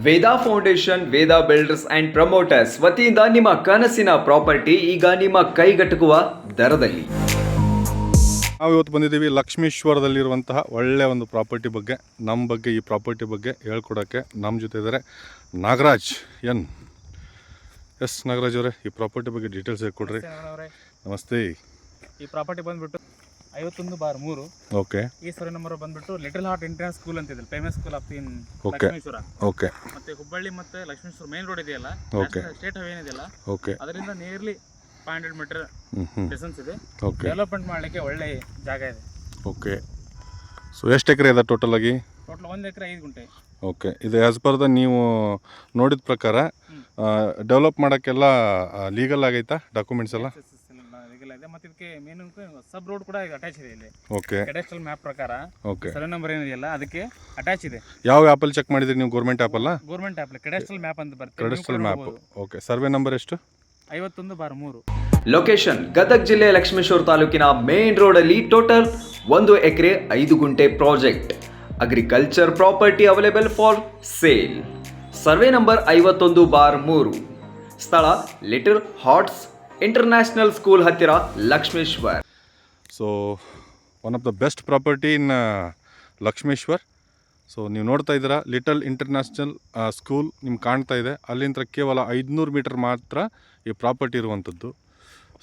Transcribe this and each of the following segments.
Veda foundation, Veda builders and promoters ವತಿಯಿಂದ ನಿಮ್ಮ ಕನಸಿನ ಪ್ರಾಪರ್ಟಿ ಈಗ ನಿಮ್ಮ ಕೈಗೆಟುಕುವ ದರದಲ್ಲಿ. ನಾವು ಇವತ್ತು ಬಂದಿದ್ದೀವಿ ಲಕ್ಷ್ಮೀಶ್ವರದಲ್ಲಿರುವಂತಹ ಒಳ್ಳೆಯ ಒಂದು ಪ್ರಾಪರ್ಟಿ ಬಗ್ಗೆ, ನಮ್ಮ ಬಗ್ಗೆ, ಈ ಪ್ರಾಪರ್ಟಿ ಬಗ್ಗೆ ಹೇಳ್ಕೊಡೋಕ್ಕೆ ನಮ್ಮ ಜೊತೆ ಇದ್ದಾರೆ ನಾಗರಾಜ್ ಎನ್. ಎಸ್ ನಾಗರಾಜ್ ಅವರೇ, ಈ ಪ್ರಾಪರ್ಟಿ ಬಗ್ಗೆ ಡೀಟೇಲ್ಸ್ ಹೇಳ್ಕೊಡ್ರಿ. ನಮಸ್ತೆ. ಈ ಪ್ರಾಪರ್ಟಿ ಬಂದ್ಬಿಟ್ಟು 51/3. ಓಕೆ. ಈ ಸರ್ವೆ ನಂಬರ್ ಬಂದ್ಬಿಟ್ಟು ಲಿಟಲ್ ಹಾರ್ಟ್ ಇಂಟರ್ನ್ಯಾಷನಲ್ ಸ್ಕೂಲ್ ಅಂತ ಇದೆ, famous school of in okay Lakshmeshwar. Okay. ಮತ್ತೆ ಹುಬ್ಬಳ್ಳಿ ಮತ್ತೆ ಲಕ್ಷ್ಮೀಶ್ವರ ಮೇನ್ ರೋಡ್ ಇದೆಯಲ್ಲ, ಓಕೆ, ಸ್ಟೇಟ್ ಹೈವೇ ಇದೆಯಲ್ಲ, ಓಕೆ, ಅದರಿಂದ ನಿಯರ್ಲಿ 500 ಮೀಟರ್ ಡಿಸ್ಟೆನ್ಸ್ ಇದೆ. ಓಕೆ. ಡೆವಲಪ್ಮೆಂಟ್ ಮಾಡಲಿಕ್ಕೆ ಒಳ್ಳೆ ಜಾಗ ಇದೆ. ಓಕೆ. ಸೊ ಎಷ್ಟು ಎಕರೆ ಇದೆ ಟೋಟಲ್ ಆಗಿ? ಟೋಟಲ್ 1 ಎಕರೆ 5 ಗುಂಟೆ. ಓಕೆ. ಇದು ಆ್ಯಸ್ ಪರ್ ದ ನೀವು ನೋಡಿದ ಪ್ರಕಾರ ಡೆವಲಪ್ ಮಾಡೋಕ್ಕೆಲ್ಲ ಲೀಗಲ್ ಆಗೈತಾ ಡಾಕ್ಯುಮೆಂಟ್ಸ್ ಎಲ್ಲ? ಇದೆ. ಮತ್ತೆ ಇದಕ್ಕೆ ಮೇನ್ ಸಬ್ ರೋಡ್ ಕೂಡ ಅಟ್ಯಾಚ್ ಇದೆ ಇಲ್ಲಿ. ಓಕೆ. ಕೆಡೆಸ್ಟ್ರಲ್ ಮ್ಯಾಪ್ ಪ್ರಕಾರ ಓಕೆ. ಸರ್ವೆ ನಂಬರ್ ಏನಿದೆಯಲ್ಲ ಅದಕ್ಕೆ ಅಟ್ಯಾಚ್ ಇದೆ. ಯಾವ ಆ್ಯಪಲ್ಲಿ ಚೆಕ್ ಮಾಡಿದ್ರಿ ನೀವು? ಗೌರ್ಮೆಂಟ್ ಆ್ಯಪಲ್ಲ? ಗೌರ್ಮೆಂಟ್ ಆ್ಯಪ್ ಕೆಡೆಸ್ಟ್ರಲ್ ಮ್ಯಾಪ್ ಅಂತ ಬರುತ್ತೆ. ಕೆಡೆಸ್ಟ್ರಲ್ ಮ್ಯಾಪ್. ಓಕೆ. ಸರ್ವೆ ನಂಬರ್ ಎಷ್ಟು? 51/3. ಲೊಕೇಶನ್ ಗದಗ ಜಿಲ್ಲೆ ಲಕ್ಷ್ಮೇಶ್ವರ ತಾಲೂಕಿನ ಮೇನ್ ರೋಡ್ ಅಲ್ಲಿ ಟೋಟಲ್ 1 ಎಕರೆ 5 ಗುಂಟೆ project. Agriculture property available for sale. Survey number 51/3. ಸ್ಥಳ ಲಿಟಲ್ ಹಾರ್ಟ್ಸ್ ಇಂಟರ್ನ್ಯಾಷನಲ್ ಸ್ಕೂಲ್ ಹತ್ತಿರ Lakshmeshwar. So one of the best property in Lakshmeshwar. So ನೀವು ನೋಡ್ತಾ ಇದ್ದೀರಾ, ಲಿಟಲ್ ಇಂಟರ್ನ್ಯಾಷನಲ್ ಸ್ಕೂಲ್ ನಿಮ್ಗೆ ಕಾಣ್ತಾ ಇದೆ. ಅಲ್ಲಿಂದ ಕೇವಲ 500 ಮೀಟರ್ ಮಾತ್ರ ಈ ಪ್ರಾಪರ್ಟಿ ಇರುವಂಥದ್ದು.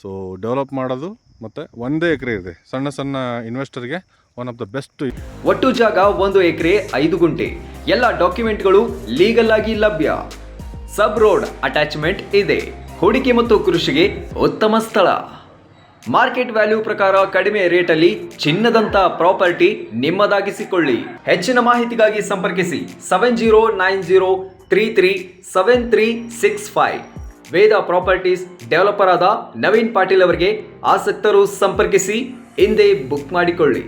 ಸೊ ಡೆವಲಪ್ ಮಾಡೋದು ಮತ್ತು 1 ಎಕರೆ ಇದೆ. ಸಣ್ಣ ಸಣ್ಣ ಇನ್ವೆಸ್ಟರ್ಗೆ ಒನ್ ಆಫ್ ದ ಬೆಸ್ಟ್. ಒಟ್ಟು ಜಾಗ 1 ಎಕರೆ 5 ಗುಂಟೆ. ಎಲ್ಲ ಡಾಕ್ಯುಮೆಂಟ್ಗಳು ಲೀಗಲ್ ಆಗಿ ಲಭ್ಯ. ಸಬ್ ರೋಡ್ ಅಟ್ಯಾಚ್ಮೆಂಟ್ ಇದೆ. ಹೂಡಿಕೆ ಮತ್ತು ಕೃಷಿಗೆ ಉತ್ತಮ ಸ್ಥಳ. ಮಾರ್ಕೆಟ್ ವ್ಯಾಲ್ಯೂ ಪ್ರಕಾರ ಕಡಿಮೆ ರೇಟಲ್ಲಿ ಚಿನ್ನದಂತ ಪ್ರಾಪರ್ಟಿ ನಿಮ್ಮದಾಗಿಸಿಕೊಳ್ಳಿ. ಹೆಚ್ಚಿನ ಮಾಹಿತಿಗಾಗಿ ಸಂಪರ್ಕಿಸಿ 7090337365. ವೇದಾ ಪ್ರಾಪರ್ಟೀಸ್ ಡೆವಲಪರ್ ಆದ ನವೀನ್ ಪಾಟೀಲ್ ಅವರಿಗೆ ಆಸಕ್ತರು ಸಂಪರ್ಕಿಸಿ, ಹಿಂದೆ ಬುಕ್ ಮಾಡಿಕೊಳ್ಳಿ.